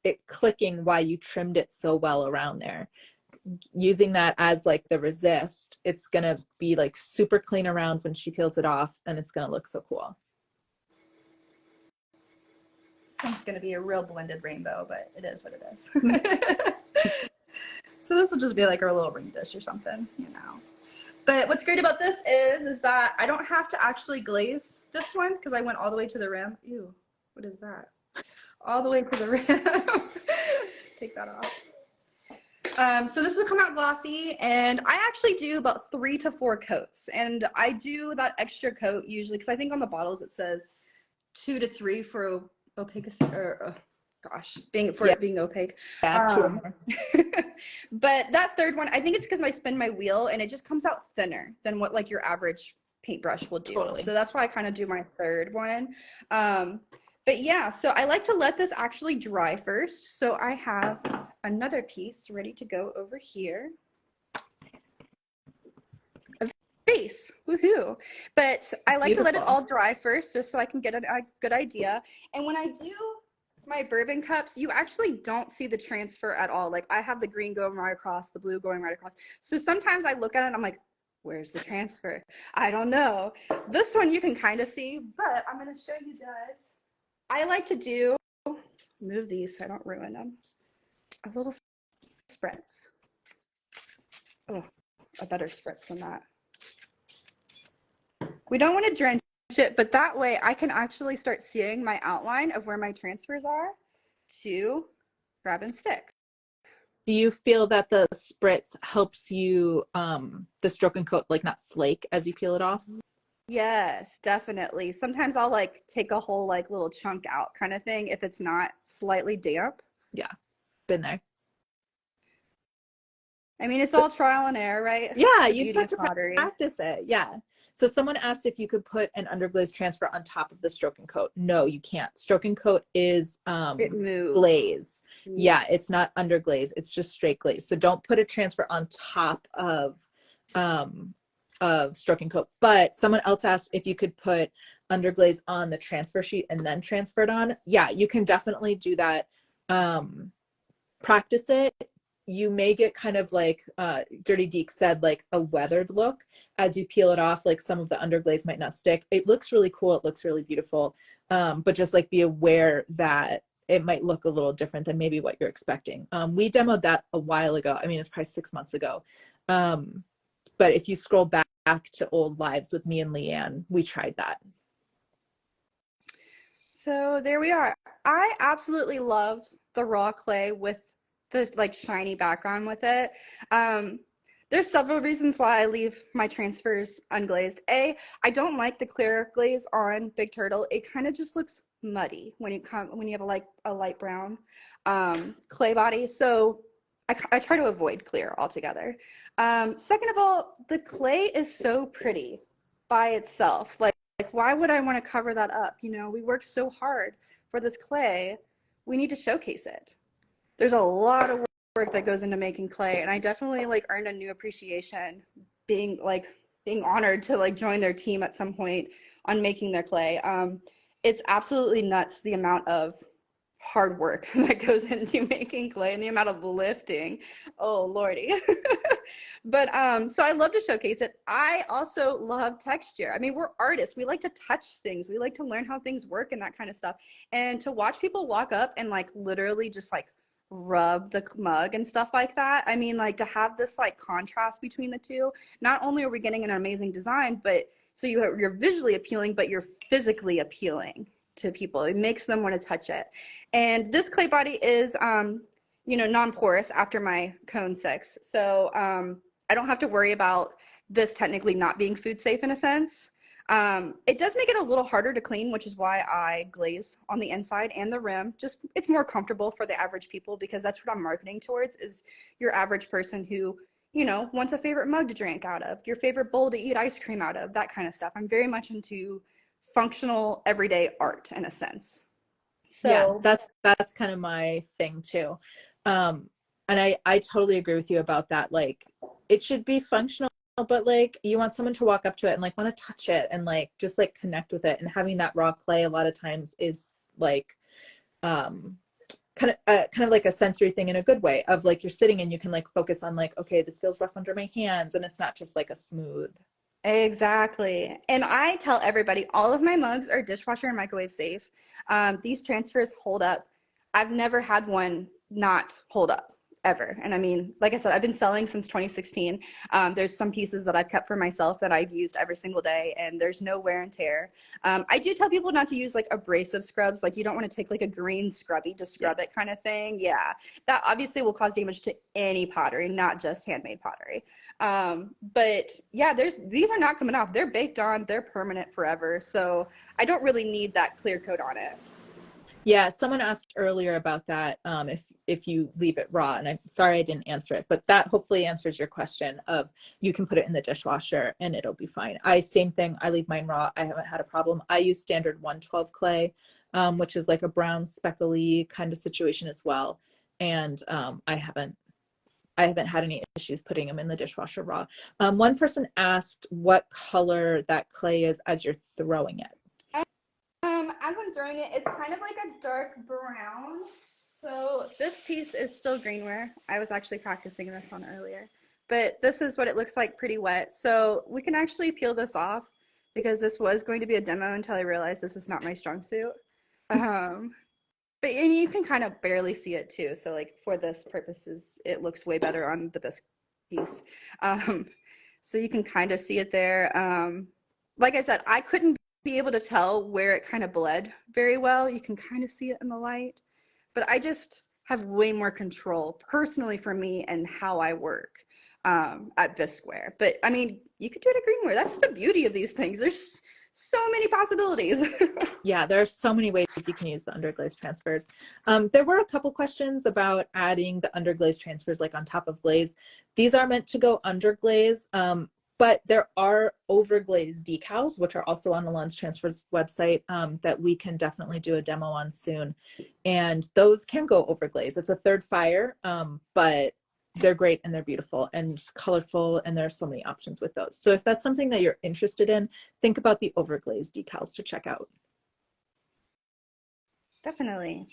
Speaker 1: it clicking why you trimmed it so well around there. Using that as like the resist, it's gonna be like super clean around when she peels it off, and it's gonna look so cool.
Speaker 2: This one's gonna be a real blended rainbow, but it is what it is. So this will just be like our little ring dish or something, you know. But what's great about this is that I don't have to actually glaze this one because I went all the way to the rim. Ew, what is that? All the way to the rim. Take that off. So this will come out glossy, and I actually do about 3 to 4 coats. And I do that extra coat usually because I think on the bottles it says 2 to 3 for opacity, or being opaque.
Speaker 1: Yeah,
Speaker 2: But that third one, I think it's because I spin my wheel and it just comes out thinner than what like your average paintbrush will do. Totally. So that's why I kind of do my third one. But yeah, so I like to let this actually dry first. So I have another piece ready to go over here. Face, woohoo! But I like to let it all dry first, just so I can get a good idea. And when I do my bourbon cups, you actually don't see the transfer at all. Like I have the green going right across, the blue going right across. So sometimes I look at it and I'm like, where's the transfer? I don't know. This one you can kind of see, but I'm going to show you guys. I like to move these so I don't ruin them. A little spritz. Oh, a better spritz than that. We don't want to drench it, but that way I can actually start seeing my outline of where my transfers are to grab and stick.
Speaker 1: Do you feel that the spritz helps you, the stroke and coat, like not flake as you peel it off?
Speaker 2: Yes, definitely. Sometimes I'll like take a whole like little chunk out kind of thing if it's not slightly damp.
Speaker 1: Yeah, been there.
Speaker 2: I mean, it's all trial and error, right?
Speaker 1: Yeah,
Speaker 2: The
Speaker 1: you just
Speaker 2: beauty
Speaker 1: have
Speaker 2: of
Speaker 1: to
Speaker 2: pottery.
Speaker 1: practice it. Yeah. So someone asked if you could put an underglaze transfer on top of the stroke and coat. No, you can't. Stroke and coat is
Speaker 2: It moves.
Speaker 1: glaze.
Speaker 2: Yeah.
Speaker 1: Yeah, it's not underglaze. It's just straight glaze. So don't put a transfer on top um of stroke and coat. But someone else asked if you could put underglaze on the transfer sheet and then transfer it on. Yeah, you can definitely do that. Practice it. You may get kind of like Dirty Deek said, like a weathered look as you peel it off. Like some of the underglaze might not stick. It looks really cool. It looks really beautiful. But just like be aware that it might look a little different than maybe what you're expecting. We demoed that a while ago. I mean, it's probably 6 months ago. But if you scroll back to old lives with me and Leanne, we tried that.
Speaker 2: So there we are. I absolutely love the raw clay with the like shiny background with it. Um, there's several reasons why I leave my transfers unglazed. I don't like the clear glaze on Big Turtle. It kind of just looks muddy when you have a light brown clay body. So I try to avoid clear altogether. Second of all, the clay is so pretty by itself. Like, why would I want to cover that up? You know, we worked so hard for this clay. We need to showcase it. There's a lot of work that goes into making clay, and I definitely like earned a new appreciation being honored to like join their team at some point on making their clay. It's absolutely nuts the amount of hard work that goes into making clay and the amount of lifting. Oh lordy. But so I love to showcase it. I also love texture. I mean, we're artists. We like to touch things. We like to learn how things work and that kind of stuff. And to watch people walk up and like literally just like rub the mug and stuff like that. I mean, like to have this like contrast between the two. Not only are we getting an amazing design, but so you're visually appealing, but you're physically appealing to people. It makes them want to touch it. And this clay body is non-porous after my cone 6. So I don't have to worry about this technically not being food safe in a sense. It does make it a little harder to clean, which is why I glaze on the inside and the rim. Just it's more comfortable for the average people because that's what I'm marketing towards is your average person who, wants a favorite mug to drink out of, your favorite bowl to eat ice cream out of, that kind of stuff. I'm very much into functional everyday art in a sense.
Speaker 1: Yeah,
Speaker 2: So
Speaker 1: that's kind of my thing too. And I totally agree with you about that. Like it should be functional, but like you want someone to walk up to it and like want to touch it and like just like connect with it. And having that raw clay a lot of times is like um kind of like a sensory thing in a good way of like you're sitting and you can like focus on like, okay, this feels rough under my hands, and it's not just like a smooth.
Speaker 2: exactly. And I tell everybody all of my mugs are dishwasher and microwave safe. These transfers hold up. I've never had one not hold up ever. And I mean, like I said, I've been selling since 2016. There's some pieces that I've kept for myself that I've used every single day, and there's no wear and tear. I do tell people not to use like abrasive scrubs. Like you don't want to take like a green scrubby to
Speaker 1: Yeah.
Speaker 2: scrub it kind of thing. Yeah, that obviously will cause damage to any pottery, not just handmade pottery. But yeah, these are not coming off. They're baked on. They're permanent forever. So I don't really need that clear coat on it.
Speaker 1: Yeah, someone asked earlier about that, if you leave it raw, and I'm sorry I didn't answer it, but that hopefully answers your question of you can put it in the dishwasher and it'll be fine. Same thing, I leave mine raw. I haven't had a problem. I use standard 112 clay, which is like a brown speckly kind of situation as well. And I haven't had any issues putting them in the dishwasher raw. One person asked what color that clay is as you're throwing it.
Speaker 2: As as I'm throwing it, it's kind of like a dark brown. So this piece is still greenware. I was actually practicing this on earlier. But this is what it looks like pretty wet. So we can actually peel this off because this was going to be a demo until I realized this is not my strong suit. But and you can kind of barely see it too. So like for this purposes, it looks way better on the bisque piece. Um, so you can kind of see it there. Like I said, I couldn't be able to tell where it kind of bled very well. You can kind of see it in the light, but I just have way more control personally for me and how I work at Bisqueware. But I mean, you could do it at Greenware. That's the beauty of these things. There's so many possibilities.
Speaker 1: Yeah, there are so many ways you can use the underglaze transfers. There were a couple questions about adding the underglaze transfers like on top of glaze. These are meant to go underglaze, but there are overglaze decals, which are also on the Lens Transfers website, that we can definitely do a demo on soon. And those can go overglaze. It's a third fire, but they're great and they're beautiful and colorful, and there are so many options with those. So if that's something that you're interested in, think about the overglaze decals to check out.
Speaker 2: Definitely.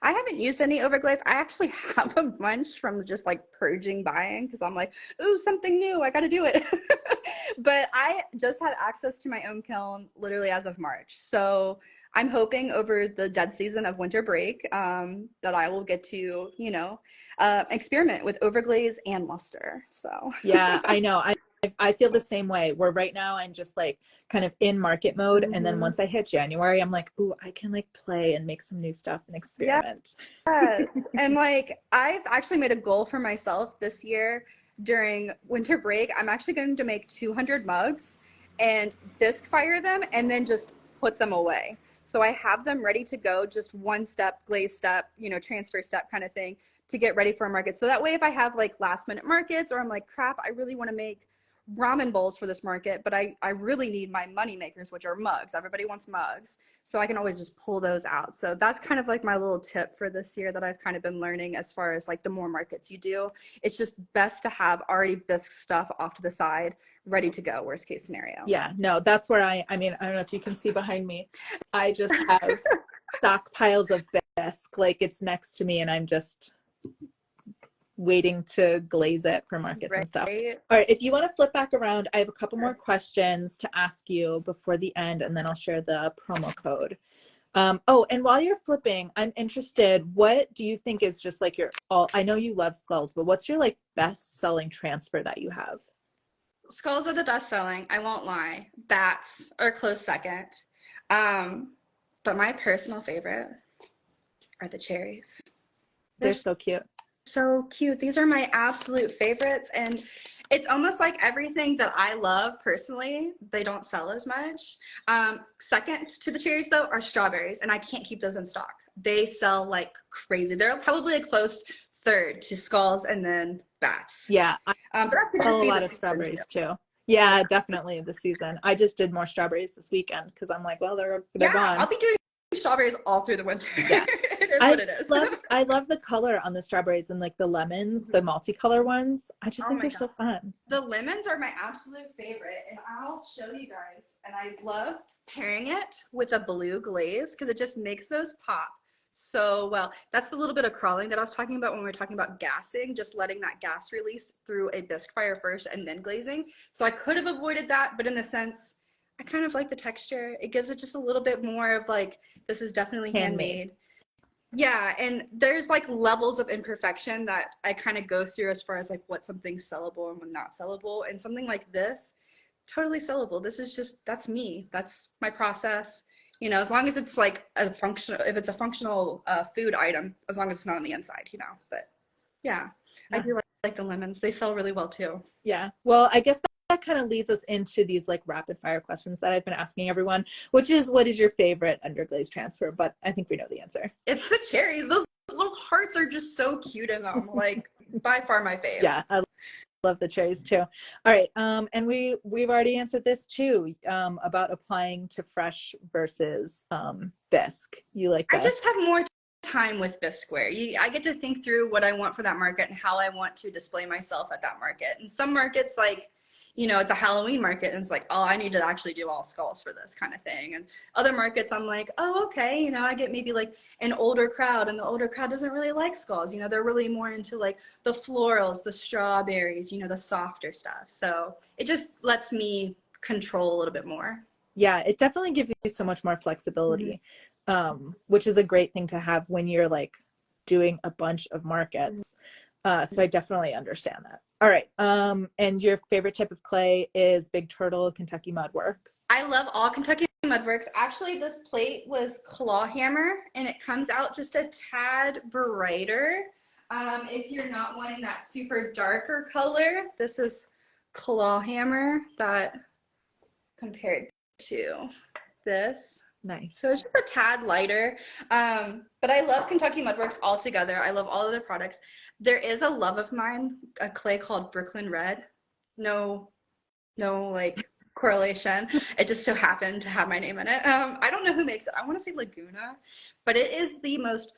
Speaker 2: I haven't used any overglaze. I actually have a bunch from just like purging buying because I'm like, ooh, something new. I got to do it. But I just had access to my own kiln literally as of March. So I'm hoping over the dead season of winter break that I will get to, experiment with overglaze and luster. So
Speaker 1: Yeah, I know. I feel the same way, where right now I'm just like kind of in market mode. And then once I hit January, I'm like, ooh, I can like play and make some new stuff and
Speaker 2: yeah.
Speaker 1: experiment.
Speaker 2: And like I've actually made a goal for myself this year during winter break. I'm actually going to make 200 mugs and bisque fire them and then just put them away. So I have them ready to go, just one step, glaze step, transfer step kind of thing to get ready for a market. So that way if I have like last minute markets or I'm like, crap, I really want to make ramen bowls for this market, but I really need my money makers, which are mugs. Everybody wants mugs. So I can always just pull those out. So that's kind of like my little tip for this year that I've kind of been learning as far as like the more markets you do. It's just best to have already bisque stuff off to the side, ready to go, worst case scenario.
Speaker 1: Yeah, no, that's where I mean, I don't know if you can see behind me. I just have stockpiles of bisque, like it's next to me and I'm just waiting to glaze it for markets and stuff. All right, if you want to flip back around, I have a couple more questions to ask you before the end, and then I'll share the promo code. Oh, and while you're flipping, I'm interested, what do you think is just like I know you love skulls, but what's your like best selling transfer that you have?
Speaker 2: Skulls are the best selling, I won't lie. Bats are close second. But my personal favorite are the cherries.
Speaker 1: They're so cute.
Speaker 2: So cute. These are my absolute favorites, and it's almost like everything that I love personally, they don't sell as much. Second to the cherries though are strawberries, and I can't keep those in stock. They sell like crazy. They're probably a close third to skulls and then bats.
Speaker 1: Yeah,
Speaker 2: but that could
Speaker 1: sell
Speaker 2: just
Speaker 1: a
Speaker 2: be
Speaker 1: lot of strawberries too. Yeah, definitely the season. I just did more strawberries this weekend because I'm like, well, they're gone.
Speaker 2: I'll be doing strawberries all through the winter.
Speaker 1: Yeah.
Speaker 2: It is what it is.
Speaker 1: I love the color on the strawberries and like the lemons, the multicolor ones. I just think they're so fun.
Speaker 2: The lemons are my absolute favorite, and I'll show you guys. And I love pairing it with a blue glaze because it just makes those pop so well. That's the little bit of crawling that I was talking about when we were talking about gassing, just letting that gas release through a bisque fire first and then glazing. So I could have avoided that, but in a sense, I kind of like the texture. It gives it just a little bit more of like, this is definitely handmade. Yeah, and there's like levels of imperfection that I kind of go through as far as like what something's sellable and what not sellable. And something like this, totally sellable. This is just, that's me. That's my process. As long as it's like a functional, if it's a functional food item, as long as it's not on the inside, But yeah. I do like the lemons. They sell really well too.
Speaker 1: Yeah. Well, I guess that kind of leads us into these like rapid fire questions that I've been asking everyone, which is, what is your favorite underglaze transfer? But I think we know the answer.
Speaker 2: It's the cherries. Those little hearts are just so cute in them. Like by far my fave.
Speaker 1: Yeah, I love the cherries too. All right, and we've already answered this too, about applying to fresh versus bisque. You like this?
Speaker 2: I just have more time with Bisqueware. I get to think through what I want for that market and how I want to display myself at that market. And some markets, like, it's a Halloween market and it's like, oh, I need to actually do all skulls for this kind of thing. And other markets, I'm like, oh, okay, I get maybe like an older crowd, and the older crowd doesn't really like skulls. They're really more into like the florals, the strawberries, the softer stuff. So it just lets me control a little bit more.
Speaker 1: Yeah, it definitely gives you so much more flexibility, which is a great thing to have when you're like doing a bunch of markets. So I definitely understand that. All right. And your favorite type of clay is Big Turtle Kentucky Mudworks.
Speaker 2: I love all Kentucky Mudworks. Actually, this plate was claw hammer, and it comes out just a tad brighter. If you're not wanting that super darker color, this is claw hammer that compared to this.
Speaker 1: Nice.
Speaker 2: So it's just a tad lighter. But I love Kentucky Mudworks altogether. I love all of their products. There is a love of mine, a clay called Brooklyn Red. No like correlation. It just so happened to have my name in it. I don't know who makes it. I want to say Laguna, but it is the most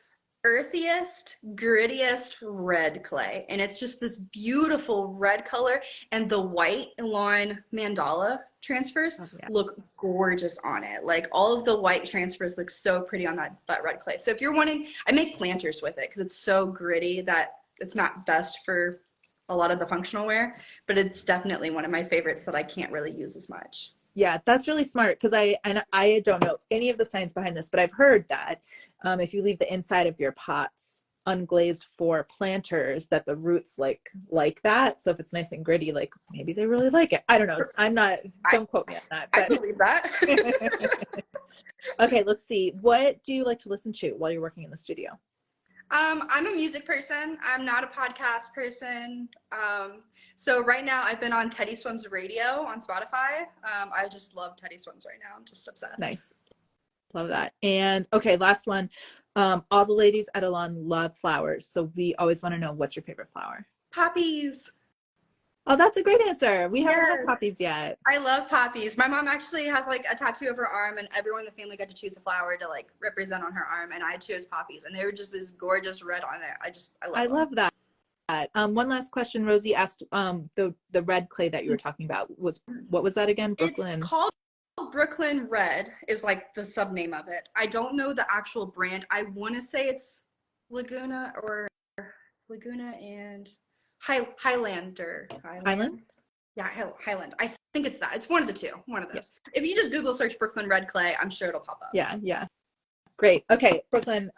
Speaker 2: earthiest, grittiest red clay, and it's just this beautiful red color, and the white Elan mandala transfers look gorgeous on it. Like all of the white transfers look so pretty on that red clay. So if you're wanting, I make planters with it because it's so gritty that it's not best for a lot of the functional wear, but it's definitely one of my favorites that I can't really use as much.
Speaker 1: Yeah, that's really smart, because I don't know any of the science behind this, but I've heard that if you leave the inside of your pots unglazed for planters, that the roots like that. So if it's nice and gritty, like maybe they really like it. I don't know. Don't quote me on that. But.
Speaker 2: I believe that.
Speaker 1: Okay, let's see. What do you like to listen to while you're working in the studio?
Speaker 2: I'm a music person. I'm not a podcast person. So right now I've been on Teddy Swims Radio on Spotify. I just love Teddy Swims right now. I'm just obsessed.
Speaker 1: Nice. Love that. And okay, last one. All the ladies at Elan love flowers. So we always want to know, what's your favorite flower?
Speaker 2: Poppies.
Speaker 1: Oh, that's a great answer. We haven't had poppies yet.
Speaker 2: I love poppies. My mom actually has like a tattoo of her arm, and everyone in the family got to choose a flower to like represent on her arm, and I chose poppies, and they were just this gorgeous red on there. I love them.
Speaker 1: That. One last question. Rosie asked, the red clay that you were talking about what was that again? Brooklyn.
Speaker 2: It's called Brooklyn Red is like the sub name of it. I don't know the actual brand. I want to say it's Laguna and Highlander.
Speaker 1: Highland?
Speaker 2: Yeah, Highland. I think it's that. It's one of the two. One of those. Yeah. If you just Google search Brooklyn Red Clay, I'm sure it'll pop up.
Speaker 1: Yeah. Great. Okay, Brooklyn,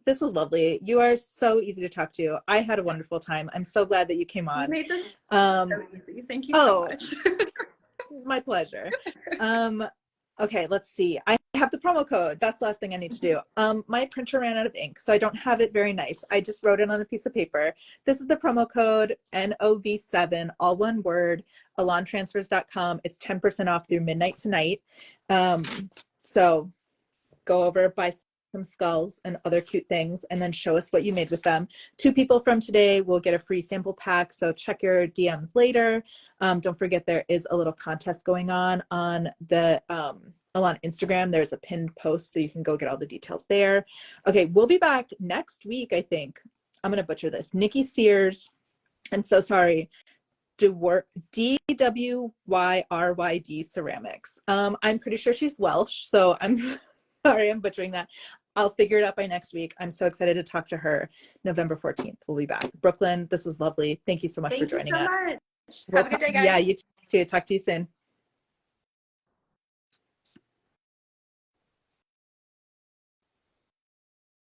Speaker 1: this was lovely. You are so easy to talk to. I had a wonderful time. I'm so glad that you came on.
Speaker 2: You made this so easy. Thank you so much.
Speaker 1: My pleasure. Okay, let's see. I have the promo code. That's the last thing I need to do. My printer ran out of ink, so I don't have it very nice. I just wrote it on a piece of paper. This is the promo code NOV7, all one word, elantransfers.com. It's 10% off through midnight tonight. So go over, buy some skulls and other cute things, and then show us what you made with them. 2 people from today will get a free sample pack, so check your DMs later. Don't forget there is a little contest going on the Elan Instagram. There's a pinned post, so you can go get all the details there. Okay, we'll be back next week, I think. I'm gonna butcher this. Nikki Sears, I'm so sorry. DWYRYD Ceramics. I'm pretty sure she's Welsh, so I'm sorry I'm butchering that. I'll figure it out by next week. I'm so excited to talk to her. November 14th, we'll be back. Brooklyn, this was lovely. Thank you so much for joining us.
Speaker 2: Have a good day, guys.
Speaker 1: Yeah, you too. Talk to you soon.